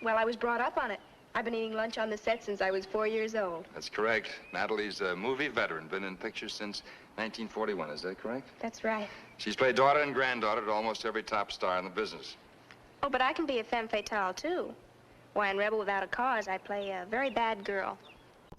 Well, I was brought up on it. I've been eating lunch on the set since I was 4 years old. That's correct. Natalie's a movie veteran, been in pictures since 1941. Is that correct? That's right. She's played daughter and granddaughter to almost every top star in the business. Oh, but I can be a femme fatale, too. Why, in Rebel Without a Cause, I play a very bad girl.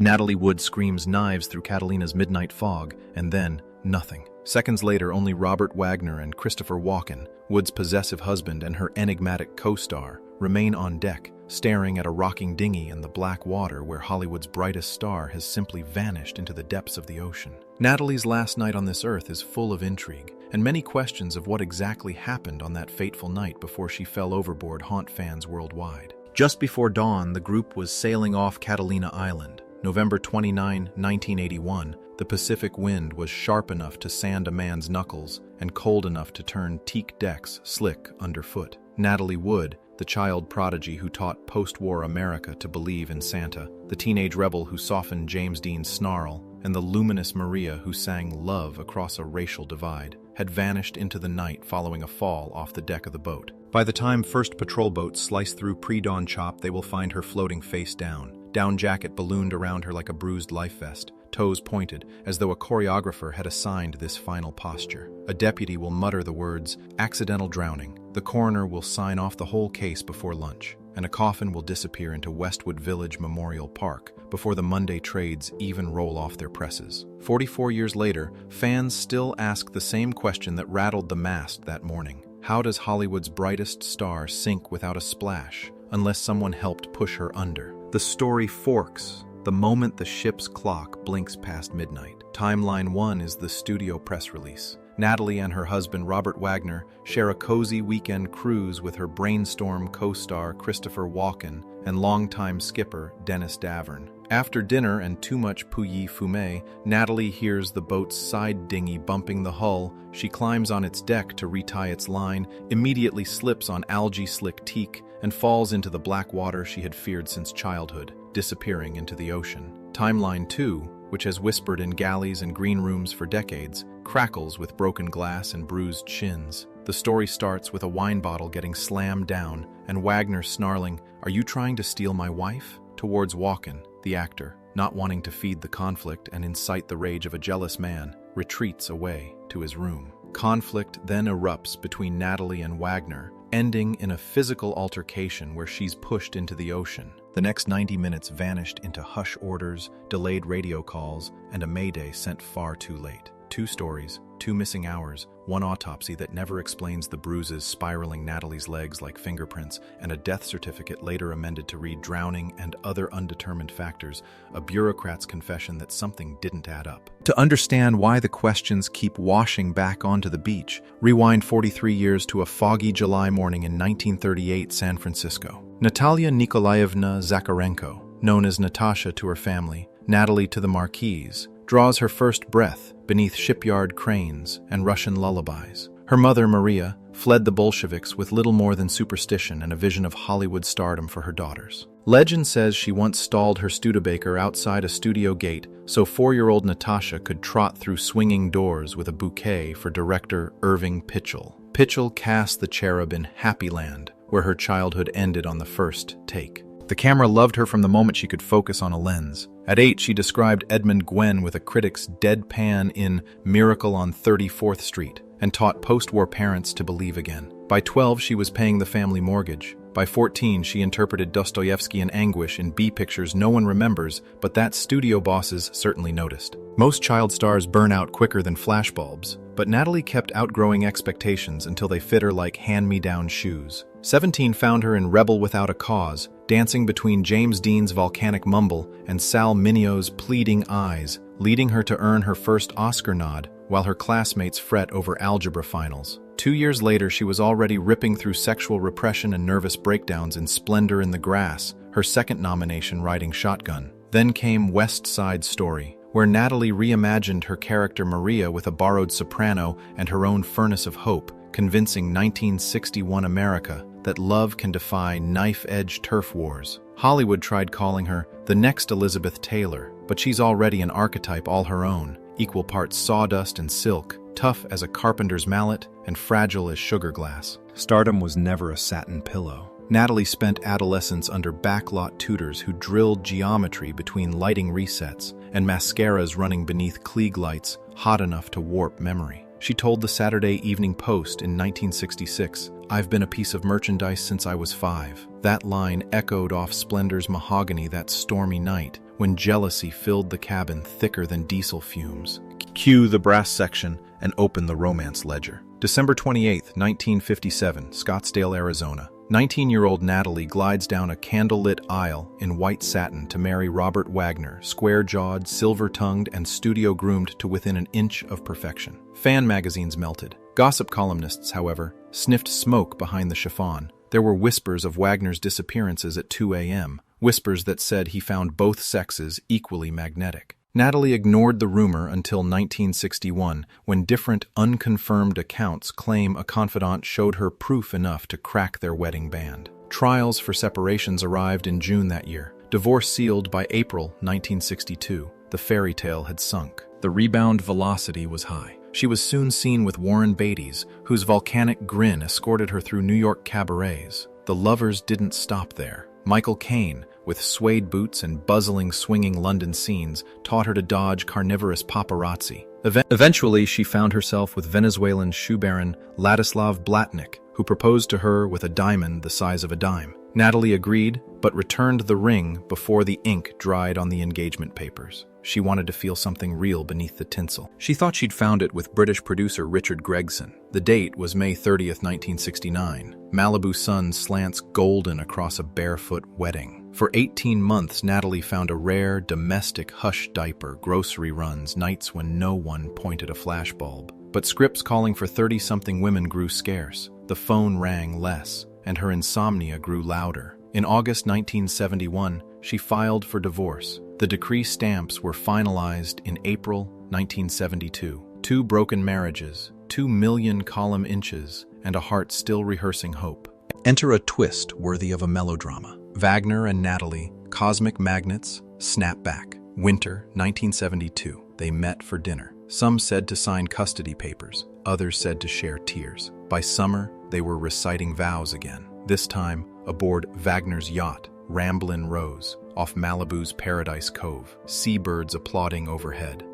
Natalie Wood screams knives through Catalina's midnight fog, and then nothing. Seconds later, only Robert Wagner and Christopher Walken, Wood's possessive husband and her enigmatic co-star, remain on deck, staring at a rocking dinghy in the black water where Hollywood's brightest star has simply vanished into the depths of the ocean. Natalie's last night on this earth is full of intrigue, and many questions of what exactly happened on that fateful night before she fell overboard haunt fans worldwide. Just before dawn, the group was sailing off Catalina Island. November 29, 1981, the Pacific wind was sharp enough to sand a man's knuckles and cold enough to turn teak decks slick underfoot. Natalie Wood, the child prodigy who taught post-war America to believe in Santa, the teenage rebel who softened James Dean's snarl, and the luminous Maria who sang love across a racial divide, had vanished into the night following a fall off the deck of the boat. By the time first patrol boats slice through pre-dawn chop, they will find her floating face down, down jacket ballooned around her like a bruised life vest, toes pointed, as though a choreographer had assigned this final posture. A deputy will mutter the words, "accidental drowning." The coroner will sign off the whole case before lunch, and a coffin will disappear into Westwood Village Memorial Park before the Monday trades even roll off their presses. 44 years later, fans still ask the same question that rattled the mast that morning. How does Hollywood's brightest star sink without a splash, unless someone helped push her under? The story forks the moment the ship's clock blinks past midnight. Timeline 1 is the studio press release. Natalie and her husband Robert Wagner share a cozy weekend cruise with her brainstorm co-star Christopher Walken and longtime skipper Dennis Davern. After dinner and too much pouilly fumé, Natalie hears the boat's side dinghy bumping the hull. She climbs on its deck to retie its line, immediately slips on algae-slick teak, and falls into the black water she had feared since childhood, disappearing into the ocean. Timeline 2, which has whispered in galleys and green rooms for decades, crackles with broken glass and bruised shins. The story starts with a wine bottle getting slammed down and Wagner snarling, "Are you trying to steal my wife?" towards Walken, the actor, not wanting to feed the conflict and incite the rage of a jealous man, retreats away to his room. Conflict then erupts between Natalie and Wagner, ending in a physical altercation where she's pushed into the ocean. The next 90 minutes vanished into hush orders, delayed radio calls, and a mayday sent far too late. 2 stories, 2 missing hours, 1 autopsy that never explains the bruises spiraling Natalie's legs like fingerprints, and a death certificate later amended to read drowning and other undetermined factors, a bureaucrat's confession that something didn't add up. To understand why the questions keep washing back onto the beach, rewind 43 years to a foggy July morning in 1938 San Francisco. Natalia Nikolaevna Zakharenko, known as Natasha to her family, Natalie to the Marquise, draws her first breath beneath shipyard cranes and Russian lullabies. Her mother, Maria, fled the Bolsheviks with little more than superstition and a vision of Hollywood stardom for her daughters. Legend says she once stalled her Studebaker outside a studio gate so 4-year-old Natasha could trot through swinging doors with a bouquet for director Irving Pitchell. Pitchell cast the cherub in Happy Land, where her childhood ended on the first take. The camera loved her from the moment she could focus on a lens. At 8, she described Edmund Gwenn with a critic's deadpan in Miracle on 34th Street and taught post-war parents to believe again. By 12, she was paying the family mortgage. By 14, she interpreted Dostoevsky in Anguish in B pictures no one remembers, but that studio bosses certainly noticed. Most child stars burn out quicker than flashbulbs, but Natalie kept outgrowing expectations until they fit her like hand-me-down shoes. 17 found her in Rebel Without a Cause, dancing between James Dean's volcanic mumble and Sal Minio's pleading eyes, leading her to earn her first Oscar nod, while her classmates fret over algebra finals. 2 years later, she was already ripping through sexual repression and nervous breakdowns in Splendor in the Grass, her second nomination riding shotgun. Then came West Side Story, where Natalie reimagined her character Maria with a borrowed soprano and her own furnace of hope, convincing 1961 America that love can defy knife-edge turf wars. Hollywood tried calling her the next Elizabeth Taylor, but she's already an archetype all her own, equal parts sawdust and silk, tough as a carpenter's mallet and fragile as sugar glass. Stardom was never a satin pillow. Natalie spent adolescence under backlot tutors who drilled geometry between lighting resets and mascaras running beneath Klieg lights hot enough to warp memory. She told the Saturday Evening Post in 1966, "I've been a piece of merchandise since I was 5. That line echoed off Splendor's mahogany that stormy night when jealousy filled the cabin thicker than diesel fumes. Cue the brass section and open the romance ledger. December 28, 1957, Scottsdale, Arizona. 19-year-old Natalie glides down a candlelit aisle in white satin to marry Robert Wagner, square-jawed, silver-tongued, and studio-groomed to within an inch of perfection. Fan magazines melted. Gossip columnists, however, sniffed smoke behind the chiffon. There were whispers of Wagner's disappearances at 2 a.m., whispers that said he found both sexes equally magnetic. Natalie ignored the rumor until 1961, when different unconfirmed accounts claim a confidant showed her proof enough to crack their wedding band. Trials for separations arrived in June that year. Divorce sealed by April 1962. The fairy tale had sunk. The rebound velocity was high. She was soon seen with Warren Beatty's, whose volcanic grin escorted her through New York cabarets. The lovers didn't stop there. Michael Caine, with suede boots and buzzing, swinging London scenes, taught her to dodge carnivorous paparazzi. Eventually, she found herself with Venezuelan shoe baron Ladislav Blatnik, who proposed to her with a diamond the size of a dime. Natalie agreed, but returned the ring before the ink dried on the engagement papers. She wanted to feel something real beneath the tinsel. She thought she'd found it with British producer Richard Gregson. The date was May 30th, 1969. Malibu sun slants golden across a barefoot wedding. For 18 months, Natalie found a rare, domestic hush diaper, grocery runs, nights when no one pointed a flashbulb. But scripts calling for 30-something women grew scarce. The phone rang less, and her insomnia grew louder. In August 1971, she filed for divorce. The decree stamps were finalized in April 1972. 2 broken marriages, 2 million column inches, and a heart still rehearsing hope. Enter a twist worthy of a melodrama. Wagner and Natalie, cosmic magnets, snap back. Winter 1972. They met for dinner. Some said to sign custody papers. Others said to share tears. By summer, they were reciting vows again. This time, aboard Wagner's yacht, Ramblin' Rose, off Malibu's Paradise Cove, seabirds applauding overhead.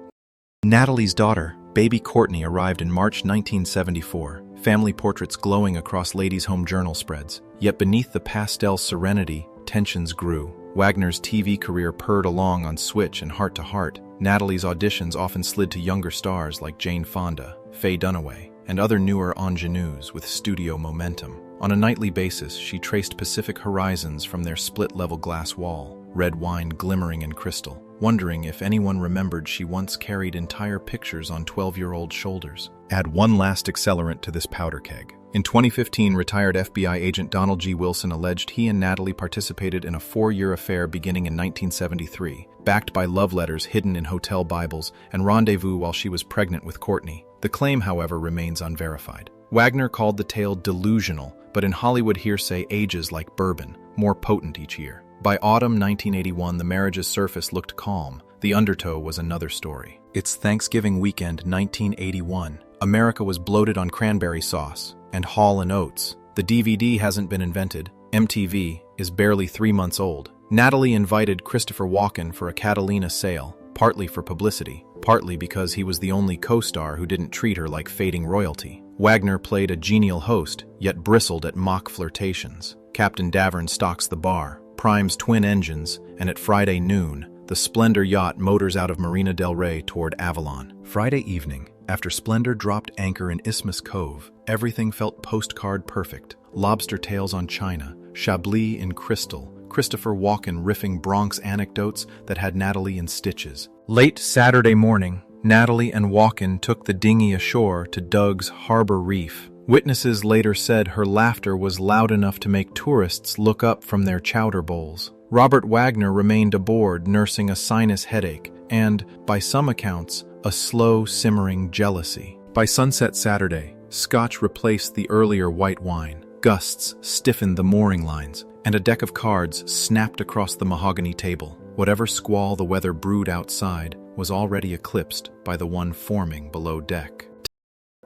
Natalie's daughter, baby Courtney, arrived in March 1974, family portraits glowing across Ladies' Home Journal spreads. Yet beneath the pastel serenity, tensions grew. Wagner's TV career purred along on Switch and Heart to Heart. Natalie's auditions often slid to younger stars like Jane Fonda, Faye Dunaway, and other newer ingenues with studio momentum. On a nightly basis, she traced Pacific horizons from their split-level glass wall, red wine glimmering in crystal, wondering if anyone remembered she once carried entire pictures on 12-year-old shoulders. Add one last accelerant to this powder keg. In 2015, retired FBI agent Donald G. Wilson alleged he and Natalie participated in a 4-year affair beginning in 1973, backed by love letters hidden in hotel Bibles and rendezvous while she was pregnant with Courtney. The claim, however, remains unverified. Wagner called the tale delusional, but in Hollywood hearsay ages like bourbon, more potent each year. By autumn 1981, the marriage's surface looked calm. The undertow was another story. It's Thanksgiving weekend 1981. America was bloated on cranberry sauce and Hall & Oates. The DVD hasn't been invented. MTV is barely 3 months old. Natalie invited Christopher Walken for a Catalina sail, partly for publicity, partly because he was the only co-star who didn't treat her like fading royalty. Wagner played a genial host, yet bristled at mock flirtations. Captain Davern stocks the bar, primes twin engines, and at Friday noon, the Splendor yacht motors out of Marina del Rey toward Avalon. Friday evening, after Splendor dropped anchor in Isthmus Cove, everything felt postcard perfect. Lobster tails on china, Chablis in crystal, Christopher Walken riffing Bronx anecdotes that had Natalie in stitches. Late Saturday morning, Natalie and Walken took the dinghy ashore to Doug's Harbor Reef. Witnesses later said her laughter was loud enough to make tourists look up from their chowder bowls. Robert Wagner remained aboard, nursing a sinus headache and, by some accounts, a slow, simmering jealousy. By sunset Saturday, Scotch replaced the earlier white wine. Gusts stiffened the mooring lines, and a deck of cards snapped across the mahogany table. Whatever squall the weather brewed outside was already eclipsed by the one forming below deck.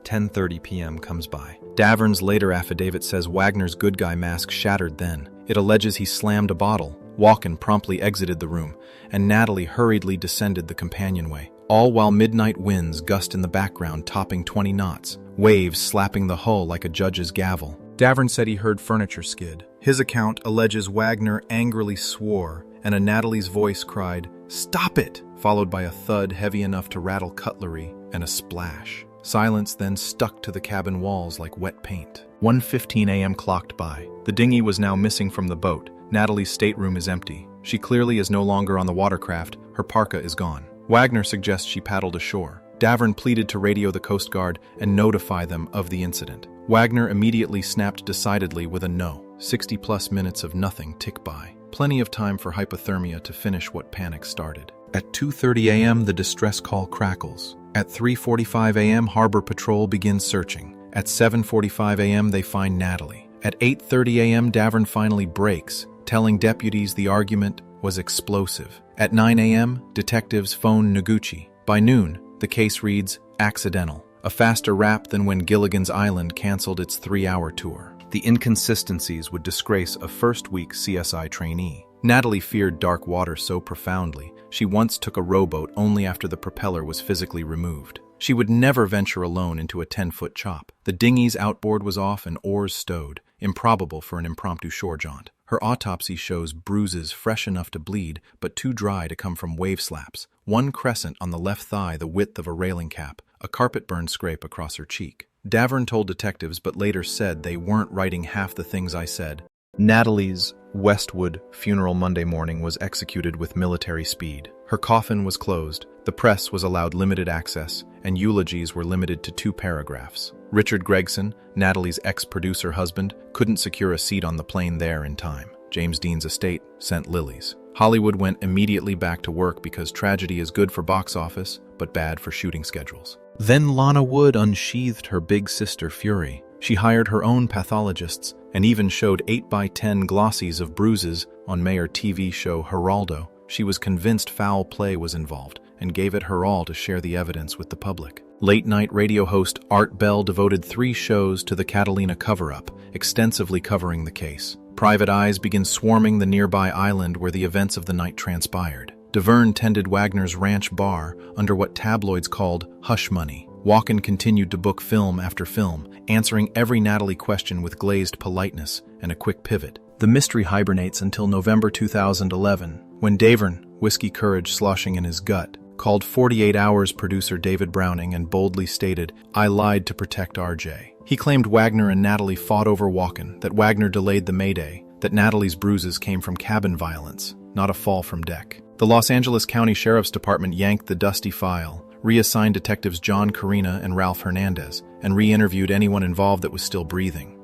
10:30 p.m. comes by. Davern's later affidavit says Wagner's good guy mask shattered then. It alleges he slammed a bottle. Walken promptly exited the room, and Natalie hurriedly descended the companionway, all while midnight winds gust in the background, topping 20 knots, waves slapping the hull like a judge's gavel. Davern said he heard furniture skid. His account alleges Wagner angrily swore, and a Natalie's voice cried, "Stop it!" followed by a thud heavy enough to rattle cutlery and a splash. Silence then stuck to the cabin walls like wet paint. 1:15 a.m. clocked by. The dinghy was now missing from the boat. Natalie's stateroom is empty. She clearly is no longer on the watercraft. Her parka is gone. Wagner suggests she paddled ashore. Davern pleaded to radio the Coast Guard and notify them of the incident. Wagner immediately snapped decidedly with a no. 60-plus minutes of nothing tick by. Plenty of time for hypothermia to finish what panic started. At 2:30 a.m., the distress call crackles. At 3:45 a.m., Harbor Patrol begins searching. At 7:45 a.m., they find Natalie. At 8:30 a.m., Davern finally breaks, telling deputies the argument was explosive. At 9 a.m., detectives phone Noguchi. By noon, the case reads accidental, a faster wrap than when Gilligan's Island canceled its 3-hour tour. The inconsistencies would disgrace a first-week CSI trainee. Natalie feared dark water so profoundly, she once took a rowboat only after the propeller was physically removed. She would never venture alone into a 10-foot chop. The dinghy's outboard was off and oars stowed, improbable for an impromptu shore jaunt. Her autopsy shows bruises fresh enough to bleed, but too dry to come from wave slaps. One crescent on the left thigh the width of a railing cap, a carpet burn scrape across her cheek. Davern told detectives but later said they weren't writing half the things I said. Natalie's Westwood funeral Monday morning was executed with military speed. Her coffin was closed, the press was allowed limited access, and eulogies were limited to 2 paragraphs. Richard Gregson, Natalie's ex-producer husband, couldn't secure a seat on the plane there in time. James Dean's estate sent lilies. Hollywood went immediately back to work because tragedy is good for box office, but bad for shooting schedules. Then Lana Wood unsheathed her big sister Fury. She hired her own pathologists and even showed 8x10 glossies of bruises on Mayor TV show Geraldo. She was convinced foul play was involved and gave it her all to share the evidence with the public. Late-night radio host Art Bell devoted 3 shows to the Catalina cover-up, extensively covering the case. Private eyes begin swarming the nearby island where the events of the night transpired. Davern tended Wagner's ranch bar under what tabloids called hush money. Walken continued to book film after film, answering every Natalie question with glazed politeness and a quick pivot. The mystery hibernates until November 2011, when Davern, whiskey courage sloshing in his gut, called 48 Hours producer David Browning and boldly stated, "I lied to protect RJ." He claimed Wagner and Natalie fought over Walken, that Wagner delayed the Mayday, that Natalie's bruises came from cabin violence, not a fall from deck. The Los Angeles County Sheriff's Department yanked the dusty file, reassigned detectives John Carina and Ralph Hernandez, and re-interviewed anyone involved that was still breathing.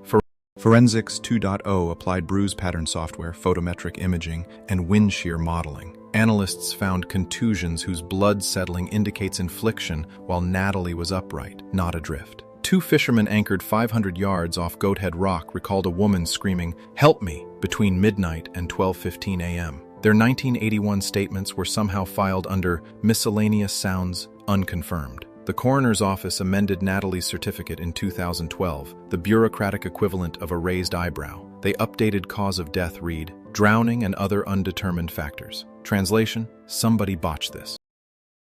Forensics 2.0 applied bruise pattern software, photometric imaging, and wind shear modeling. Analysts found contusions whose blood settling indicates infliction while Natalie was upright, not adrift. 2 fishermen anchored 500 yards off Goathead Rock recalled a woman screaming, "Help me!" between midnight and 12:15 a.m. Their 1981 statements were somehow filed under miscellaneous sounds unconfirmed. The coroner's office amended Natalie's certificate in 2012, the bureaucratic equivalent of a raised eyebrow. They updated cause of death read, drowning and other undetermined factors. Translation, somebody botched this.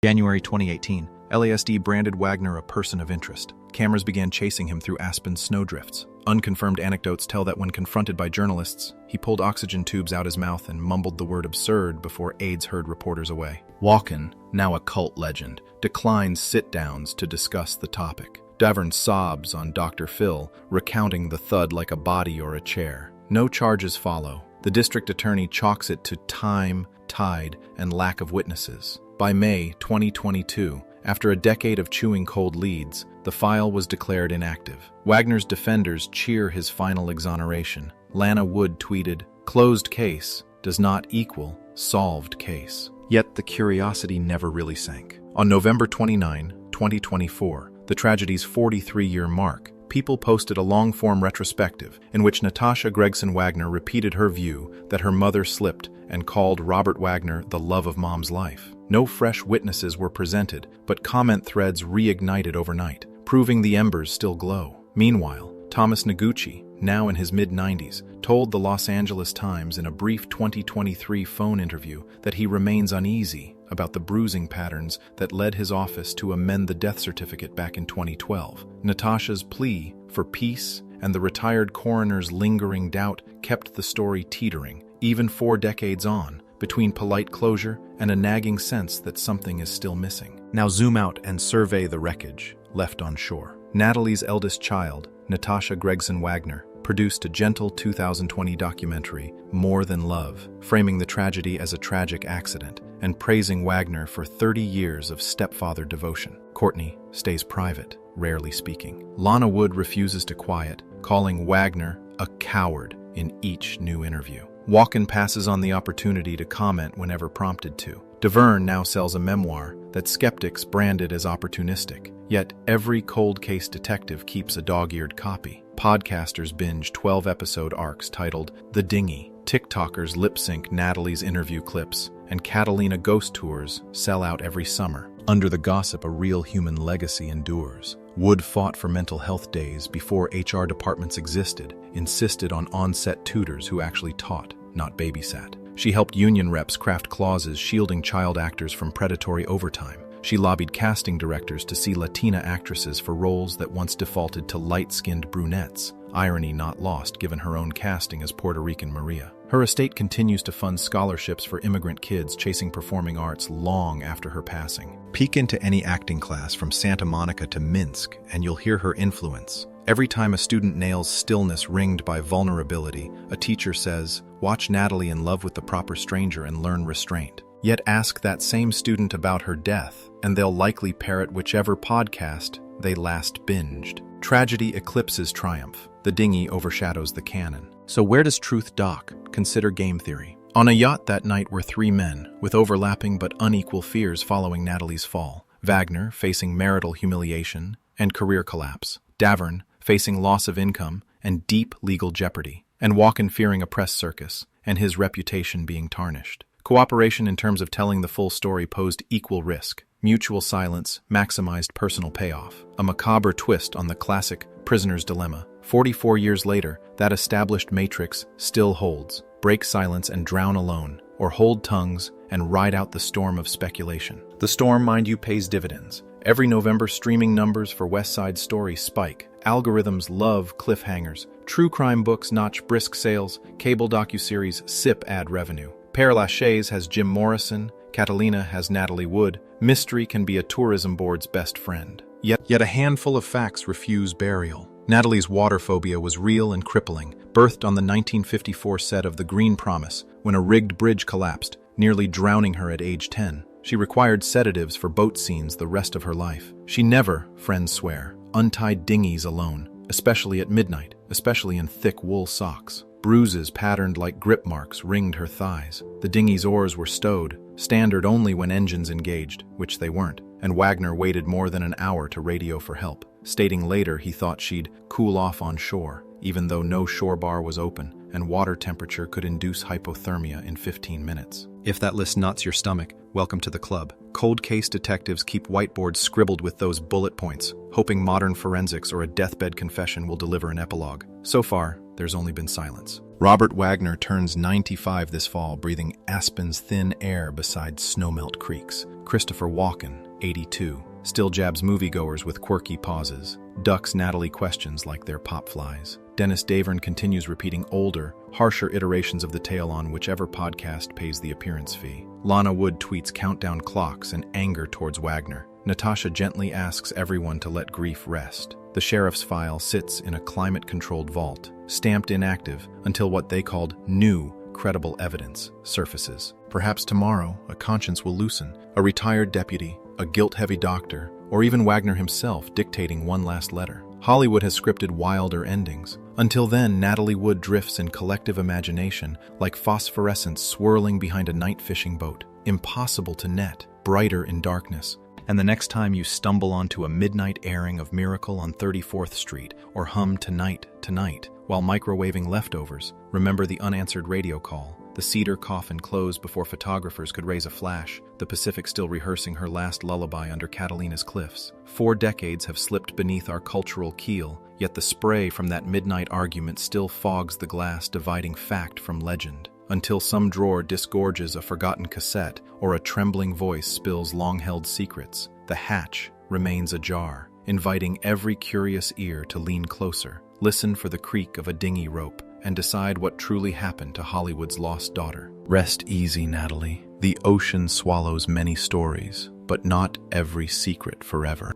January 2018, LASD branded Wagner a person of interest. Cameras began chasing him through Aspen's snowdrifts. Unconfirmed anecdotes tell that when confronted by journalists, he pulled oxygen tubes out his mouth and mumbled the word absurd before aides herd reporters away. Walken, now a cult legend, declines sit-downs to discuss the topic. Davern sobs on Dr. Phil, recounting the thud like a body or a chair. No charges follow. The district attorney chalks it to time, tide, and lack of witnesses. By May 2022, after a decade of chewing cold leads, the file was declared inactive. Wagner's defenders cheer his final exoneration. Lana Wood tweeted, "Closed case does not equal solved case." Yet the curiosity never really sank. On November 29, 2024, the tragedy's 43-year mark, people posted a long-form retrospective in which Natasha Gregson Wagner repeated her view that her mother slipped and called Robert Wagner the love of Mom's life. No fresh witnesses were presented, but comment threads reignited overnight. proving the embers still glow. Meanwhile, Thomas Noguchi, now in his mid-90s, told the Los Angeles Times in a brief 2023 phone interview that he remains uneasy about the bruising patterns that led his office to amend the death certificate back in 2012. Natasha's plea for peace and the retired coroner's lingering doubt kept the story teetering, even 4 decades on, between polite closure and a nagging sense that something is still missing. Now zoom out and survey the wreckage left on shore. Natalie's eldest child, Natasha Gregson Wagner, produced a gentle 2020 documentary, More Than Love, framing the tragedy as a tragic accident and praising Wagner for 30 years of stepfather devotion. Courtney stays private, rarely speaking. Lana Wood refuses to quiet, calling Wagner a coward in each new interview. Walken passes on the opportunity to comment whenever prompted to. DeVerne now sells a memoir that skeptics branded as opportunistic, yet every cold case detective keeps a dog-eared copy. Podcasters binge 12-episode arcs titled The Dinghy. TikTokers lip-sync Natalie's interview clips, and Catalina ghost tours sell out every summer. Under the gossip, a real human legacy endures. Wood fought for mental health days before HR departments existed, insisted on on-set tutors who actually taught, not babysat. She helped union reps craft clauses shielding child actors from predatory overtime. She lobbied casting directors to see Latina actresses for roles that once defaulted to light-skinned brunettes, irony not lost given her own casting as Puerto Rican Maria. Her estate continues to fund scholarships for immigrant kids chasing performing arts long after her passing. Peek into any acting class from Santa Monica to Minsk, and you'll hear her influence. Every time a student nails stillness ringed by vulnerability, a teacher says, "Watch Natalie in Love with the Proper Stranger and learn restraint." Yet ask that same student about her death, and they'll likely parrot whichever podcast they last binged. Tragedy eclipses triumph. The dinghy overshadows the canon. So where does truth dock? Consider game theory. On a yacht that night were 3 men, with overlapping but unequal fears following Natalie's fall. Wagner, facing marital humiliation and career collapse. Davern, facing loss of income and deep legal jeopardy. And Walken fearing a press circus, and his reputation being tarnished. Cooperation in terms of telling the full story posed equal risk. Mutual silence maximized personal payoff. A macabre twist on the classic prisoner's dilemma. 44 years later, that established matrix still holds. Break silence and drown alone, or hold tongues and ride out the storm of speculation. The storm, mind you, pays dividends. Every November, streaming numbers for West Side Story spike. Algorithms love cliffhangers. True crime books notch brisk sales. Cable docuseries sip ad revenue. Père Lachaise has Jim Morrison. Catalina has Natalie Wood. Mystery can be a tourism board's best friend. Yet a handful of facts refuse burial. Natalie's water phobia was real and crippling, birthed on the 1954 set of The Green Promise, when a rigged bridge collapsed, nearly drowning her at age 10. She required sedatives for boat scenes the rest of her life. She never, friends swear, untied dinghies alone, especially at midnight, especially in thick wool socks. Bruises patterned like grip marks ringed her thighs. The dinghy's oars were stowed, standard only when engines engaged, which they weren't, and Wagner waited more than an hour to radio for help, stating later he thought she'd cool off on shore, even though no shore bar was open, and water temperature could induce hypothermia in 15 minutes. If that list knots your stomach, welcome to the club. Cold case detectives keep whiteboards scribbled with those bullet points, hoping modern forensics or a deathbed confession will deliver an epilogue. So far, there's only been silence. Robert Wagner turns 95 this fall, breathing Aspen's thin air beside snowmelt creeks. Christopher Walken, 82, still jabs moviegoers with quirky pauses, ducks Natalie questions like they're pop flies. Dennis Davern continues repeating older, harsher iterations of the tale on whichever podcast pays the appearance fee. Lana Wood tweets countdown clocks and anger towards Wagner. Natasha gently asks everyone to let grief rest. The sheriff's file sits in a climate-controlled vault, stamped inactive until what they called new, credible evidence surfaces. Perhaps tomorrow, a conscience will loosen. A retired deputy, a guilt-heavy doctor, or even Wagner himself dictating one last letter. Hollywood has scripted wilder endings. Until then, Natalie Wood drifts in collective imagination like phosphorescence swirling behind a night fishing boat. Impossible to net, brighter in darkness. And the next time you stumble onto a midnight airing of Miracle on 34th Street or hum Tonight, Tonight while microwaving leftovers, remember the unanswered radio call. The cedar coffin closed before photographers could raise a flash, the Pacific still rehearsing her last lullaby under Catalina's cliffs. 4 decades have slipped beneath our cultural keel, yet the spray from that midnight argument still fogs the glass dividing fact from legend. Until some drawer disgorges a forgotten cassette or a trembling voice spills long-held secrets, the hatch remains ajar, inviting every curious ear to lean closer, listen for the creak of a dinghy rope, and decide what truly happened to Hollywood's lost daughter. Rest easy, Natalie. The ocean swallows many stories, but not every secret forever.